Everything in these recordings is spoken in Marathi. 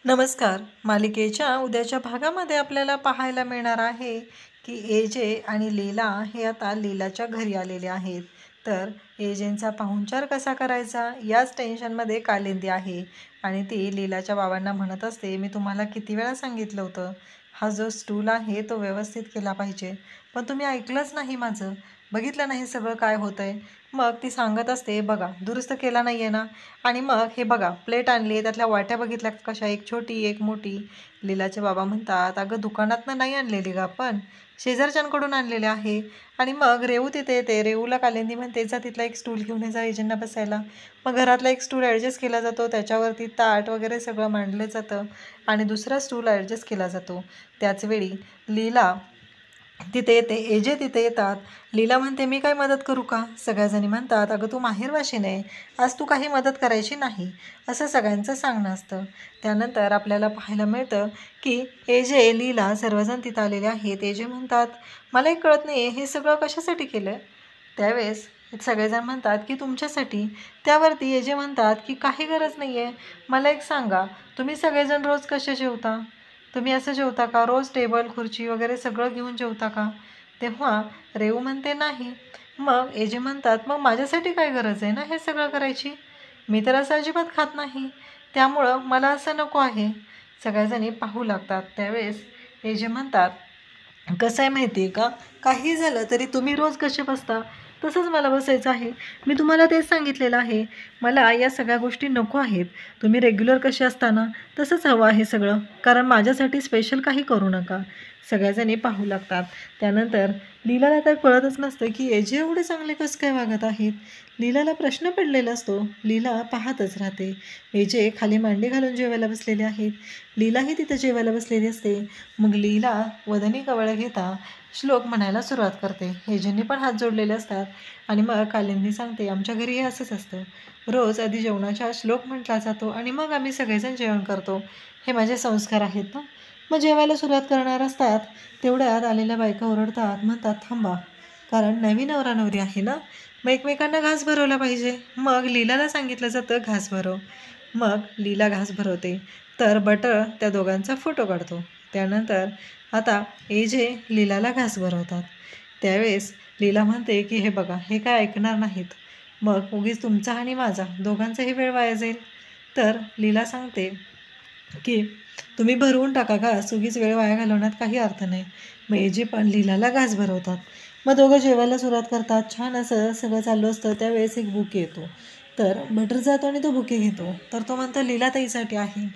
नमस्कार. मालिकेच्या उद्याच्या भागामध्ये आपल्याला पाहायला मिळणार आहे की एजे आणि लीला हे आता लीलाच्या घरी आलेले आहेत. तर एजेंचा पाहुणचार कसा करायचा याच टेन्शनमध्ये कालिंदी आहे आणि ती लीलाच्या बाबांना म्हणत असते, मी तुम्हाला किती वेळा सांगितलं होतं, हा जो स्टूल आहे तो व्यवस्थित केला पाहिजे, पण तुम्ही ऐकलंच नाही माझं. बघितलं नाही सगळं काय होतंय. मग ती सांगत असते, बघा दुरुस्त केला नाही आहे ना. आणि मग हे बघा प्लेट आणली, त्यातल्या वाट्या बघितल्या कशा, एक छोटी एक मोठी. लीलाचे बाबा म्हणतात, अगं दुकानातनं नाही आणलेली ग, आपण शेजारच्यांकडून आणलेले आहे. आणि मग रेऊ तिथे येते. रेऊला कालिंदी म्हणते, जा तिथला एक स्टूल घेऊन ये, जा एजंटना बसायला. मग घरातला एक स्टूल ॲडजस्ट केला जातो, त्याच्यावरती ताट वगैरे सगळं मांडलं जातं आणि दुसरा स्टूल ॲडजस्ट केला जातो. त्याचवेळी लीला तिथे येते, एजे तिथे येतात. लीला म्हणते, मी काय मदत करू का? सगळ्याजणी म्हणतात, अगं तू माहेरवाशीण आहे, आज तू काही मदत करायची नाही, असं सगळ्यांचं सांगणं असतं. त्यानंतर आपल्याला पाहायला मिळतं की एजे, लीला सर्वजण तिथं आलेले आहेत. एजे म्हणतात, मला एक कळत नाही हे सगळं कशासाठी केलं. त्यावेळेस सगळेजण म्हणतात की तुमच्यासाठी. त्यावरती एजे म्हणतात की काही गरज नाही आहे. मला एक सांगा, तुम्ही सगळेजण रोज कसे जेवता? तुम्ही असं जेवता का? रोज टेबल खुर्ची वगैरे सगळं घेऊन जेवता का? तेव्हा रेऊ म्हणते, नाही. मग एजे म्हणतात, मग माझ्यासाठी काय गरज आहे ना हे सगळं करायची? मी तर असं अजिबात खात नाही, त्यामुळं मला असं नको आहे. सगळ्याजणी पाहू लागतात. त्यावेळेस एजे म्हणतात, कसं आहे माहिती आहे का, काही झालं तरी तुम्ही रोज कसे बसता तसंच मला बसायचं आहे. मी तुम्हाला तेच सांगितलेलं आहे, मला या सगळ्या गोष्टी नको आहेत. तुम्ही रेग्युलर कसे असताना तसंच हवं आहे सगळं, कारण माझ्यासाठी स्पेशल काही करू नका. सगळ्याजणी पाहू लागतात. त्यानंतर लीलाला तर कळतच नसतं की एजे एवढे चांगले कसं काय वागत आहेत. लीलाला प्रश्न पडलेला असतो. लीला पाहतच राहते. एजे खाली मांडी घालून जेवायला बसलेले आहेत. लीलाही तिथं जेवायला बसलेली असते. मग लीला वदनी कवळ घेता श्लोक म्हणायला सुरुवात करते. एजेंनी पण हात जोडलेले असतात. आणि मग कालिंदी सांगते, आमच्या घरी हे असंच असतं, रोज आधी जेवणाच्या श्लोक म्हटला जातो आणि मग आम्ही सगळेजण जेवण करतो. हे माझे संस्कार आहेत ना. मग जेवायला सुरुवात करणार असतात, तेवढ्यात आलेल्या बायका ओरडतात, म्हणतात, थांबा, कारण नवीन नवरा नवरी आहे ना, मग एकमेकांना घास भरवला पाहिजे. मग लीलाला सांगितलं जातं, घास भरव. मग लीला घास भरवते. तर बटर त्या दोघांचा फोटो काढतो. त्यानंतर आता एजे लीलाला घास भरवतात. त्यावेळेस लीला म्हणते की हे बघा, हे काय ऐकणार नाहीत, मग उगीच तुमचा आणि माझा दोघांचाही वेळ वाया जाईल. तर लीला सांगते की तुम्ही भरवून टाका घास, उगीच वेळ वाया घालवण्यात काही अर्थ नाही. मग एजे पण लीलाला घास भरवतात. मग दोघं जेवायला सुरुवात करतात. छान असं सगळं चालू असतं. त्यावेळेस एक बुके येतो. तर बटर जातो आणि तो बुके घेतो. तर तो म्हणतो, लीलाताईसाठी आहे.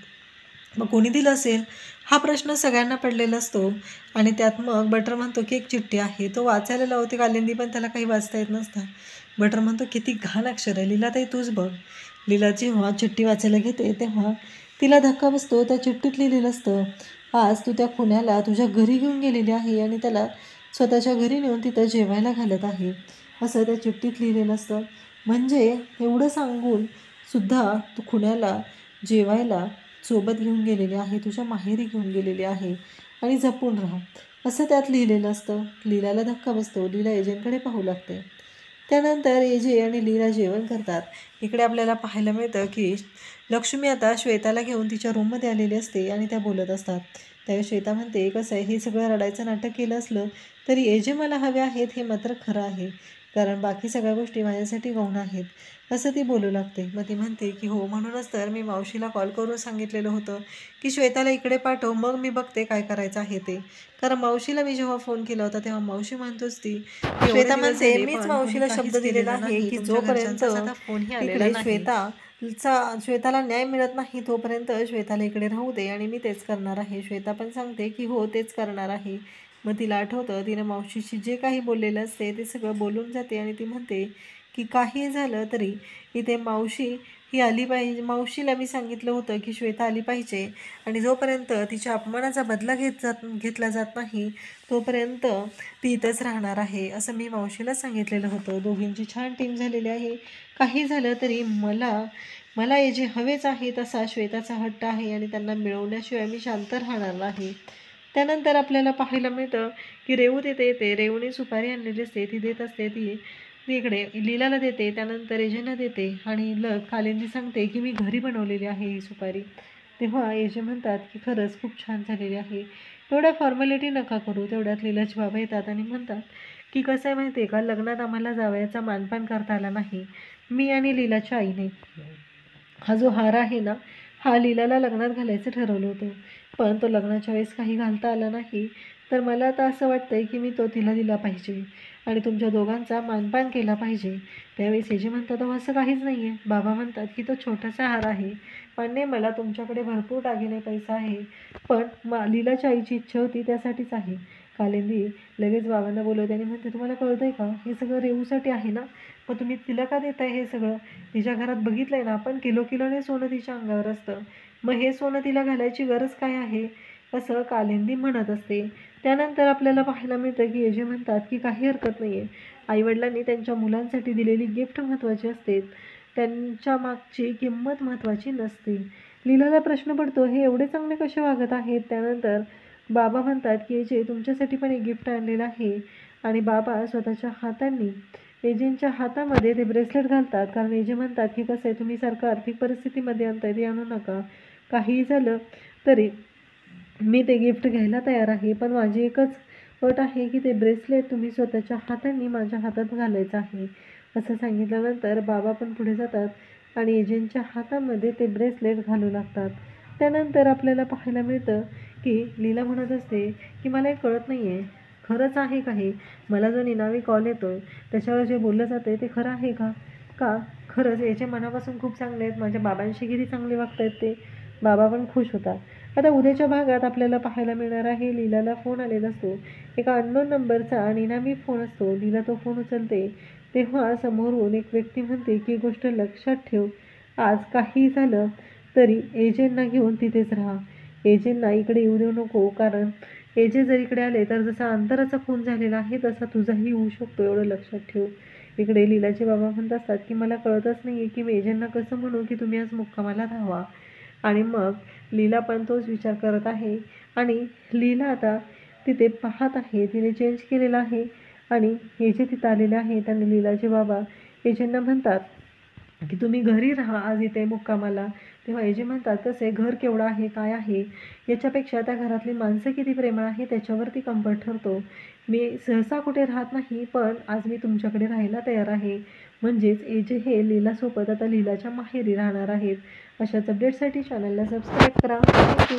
मग कोणी दिलं असेल हा प्रश्न सगळ्यांना पडलेला असतो. आणि त्यात मग बटर म्हणतो की एक चिठ्ठी आहे. तो वाचायला लावते कालिंदी, पण त्याला काही वाचता येत नसतं. बटर म्हणतो, किती घाण अक्षर आहे, लीलाताई तूच बघ. लीला जेव्हा चिठ्ठी वाचायला घेते तेव्हा तिला धक्का बसतो. त्या चिठ्ठीत लिहिलेलं असतं, आज तू त्या खुन्याला तुझ्या घरी घेऊन गेलेली आहे आणि त्याला स्वतःच्या घरी नेऊन तिथं जेवायला घालत आहे, असं त्या चिठ्ठीत लिहिलेलं असतं. म्हणजे एवढं सांगून सुद्धा तू खुन्याला जेवायला सोबत घेऊन गेलेली आहे, तुझ्या माहेरी घेऊन गेलेली आहे आणि जपून राहा, असं त्यात लिहिलेलं असतं. लीलाला धक्का बसतो. लीला एजंटकडे पाहू लागते. त्यानंतर एजे आणि लीला जेवण करतात. इकडे आपल्याला पाहायला मिळतं की लक्ष्मी आता श्वेताला घेऊन तिच्या रूममध्ये आलेली असते आणि त्या बोलत असतात. त्यावेळी श्वेता म्हणते, कसं आहे, हे सगळं रडायचं नाटक केलं असलं तरी एजे मला हवे आहेत हे मात्र खरं आहे, कारण बाकी सगळ्या गोष्टी माझ्यासाठी गौण आहेत, असं ती बोलू लागते. मग ती म्हणते की हो, म्हणूनच तर मी मावशीला कॉल करून सांगितलेलं होतं की श्वेताला इकडे पाठव, मग मी बघते काय करायचं आहे ते. कारण मावशीला मी जेव्हा फोन केला होता तेव्हा मावशी म्हणतोच ती, श्वेता म्हणते, मीच मावशीला शब्द दिलेला आहे की जोपर्यंत इकडे श्वेताला न्याय मिळत नाही तोपर्यंत श्वेताला इकडे राहू दे आणि मी तेच करणार आहे. श्वेता पण सांगते की हो, तेच करणार आहे. मग तिला आठवतं, तिनं मावशीशी जे काही बोललेलं असते ते सगळं बोलून जाते आणि ती म्हणते की काही झालं तरी इथे मावशी ही आली पाहिजे. मावशीला मी सांगितलं होतं की श्वेता आली पाहिजे आणि जोपर्यंत तिच्या अपमानाचा बदला घेतला जात नाही तोपर्यंत ती इथंच राहणार आहे, असं मी मावशीला सांगितलेलं होतं. दोघींची छान टीम झालेली आहे. काही झालं तरी मला हे जे हवेच आहे तसा श्वेताचा हट्ट आहे आणि त्यांना मिळवण्याशिवाय मी शांत राहणार नाही. त्यानंतर आपल्याला पाहायला मिळतं की रेऊ तिथे येते. रेऊने सुपारी आणलेली असते, ती देत असते. ती इकडे लीलाला देते, त्यानंतर एजेंना देते आणि कालिंदी सांगते की मी घरी बनवलेली आहे ही सुपारी. तेव्हा एजे म्हणतात की खरंच खूप छान झालेली आहे, एवढ्या फॉर्मॅलिटी नका करू. तेवढ्यात लीलाचे बाबा येतात आणि म्हणतात की कसं आहे माहिती आहे का, लग्नात आम्हाला जावयाचा मानपान करता आला नाही. मी आणि लीलाच्या आईने हा जो हार आहे ना, हा लीलाला लग्नात घालायचं ठरवलं होतं, पण तो लग्नाच्या वेळेस काही घालता आला नाही. तर मला आता असं वाटतं आहे की मी तो तिला दिला पाहिजे आणि तुमच्या दोघांचा मानपान केला पाहिजे. त्यावेळेस एजे म्हणतात अहो असं काहीच नाही आहे. बाबा म्हणतात की तो छोटासा हार आहे. मान्य आहे मला तुमच्याकडे भरपूर दागिने पैसा आहे, पण लीलाच्या आईची इच्छा होती त्यासाठीच आहे. कालिंदी लगेच बाबांना बोलवते आणि म्हणते तुम्हाला कळतं आहे का, हे सगळं रेऊसाठी आहे ना, मग तुम्ही तिला का देताय हे सगळं? तिच्या घरात बघितलं आहे ना आपण, किलो किलोने सोनं तिच्या अंगावर असतं, मग हे सोनं तिला घालायची गरज काय आहे, असं कालिंदी म्हणत असते. त्यानंतर आपल्याला पाहायला मिळतं की एजे म्हणतात की काही हरकत नाही आहे. आईवडिलांनी त्यांच्या मुलांसाठी दिलेली गिफ्ट महत्त्वाची असते, त्यांच्या मागची किंमत महत्त्वाची नसते. लीलाला प्रश्न पडतो हे एवढे चांगले कसे वागत आहेत. त्यानंतर बाबा म्हणतात की एजे तुमच्यासाठी पण एक गिफ्ट आणलेलं आहे आणि बाबा स्वतःच्या हातांनी एजेंच्या हातामध्ये ते ब्रेसलेट घालतात. कारण एजे म्हणतात की कसं आहे, तुम्ही सारखं आर्थिक परिस्थितीमध्ये आणताय ते आणू नका, काहीही झालं तरी मी ते गिफ्ट घ्यायला तयार आहे, पण माझी एकच अट आहे की ते ब्रेसलेट तुम्ही स्वतःच्या हातांनी माझ्या हातात घालायचं आहे. असं सांगितल्यानंतर बाबा पण पुढे जातात आणि एजेंटच्या हातामध्ये ते ब्रेसलेट घालू लागतात. त्यानंतर आपल्याला पाहायला मिळतं की लीला म्हणत असते की मला हे कळत नाही आहे, खरंच आहे का हे? मला जो निनावी कॉल येतो आहे त्याच्यावर जे बोललं जातं आहे ते खरं आहे का? का खरंच याचे मनापासून खूप चांगले आहेत, माझ्या बाबांशी किती चांगले वागत आहेत ते. बाबा पण खुश होतात. आता उद्याच्या भागात आपल्याला पाहायला मिळणार आहे लीलाला फोन आलेला असतो, एका अननोन नंबरचा आणि इनामी फोन असतो. लीला तो फोन उचलते तेव्हा समोरून एक व्यक्ती म्हणते की गोष्ट लक्षात ठेव, आज काही झालं तरी एजेंटना घेऊन तिथेच राहा, एजेंटना इकडे येऊ देऊ नको, कारण एजे जर इकडे आले तर जसा अंतराचा खून झालेला आहे तसा तुझाही होऊ शकतो, एवढं लक्षात ठेव. इकडे लीलाचे बाबा म्हणत असतात की मला कळतच नाही आहे की मी एजेंटना कसं म्हणू की तुम्ही आज मुक्कामाला राहावा. आणि मग लीला पण तोच विचार करत आहे आणि लीला आता तिथे पाहत आहे, तिने चेंज केलेलं आहे आणि एजे तिथं आलेले आहेत आणि लीलाचे बाबा एजेंना म्हणतात की तुम्ही घरी राहा आज इथे मुक्कामाला. तेव्हा एजे म्हणतात कसं आहे, घर केवढं आहे काय आहे याच्यापेक्षा त्या घरातली माणसं किती प्रेमळ आहे त्याच्यावरती कम्फर्ट ठरतो. मी सहसा कुठे राहत नाही, पण आज मी तुमच्याकडे राहायला तयार आहे. म्हणजेच एजे हे लीलासोबत आता लीलाच्या माहेरी राहणार आहेत. अशाच अपडेटसाठी चॅनलला सबस्क्राईब करा. थँक्यू.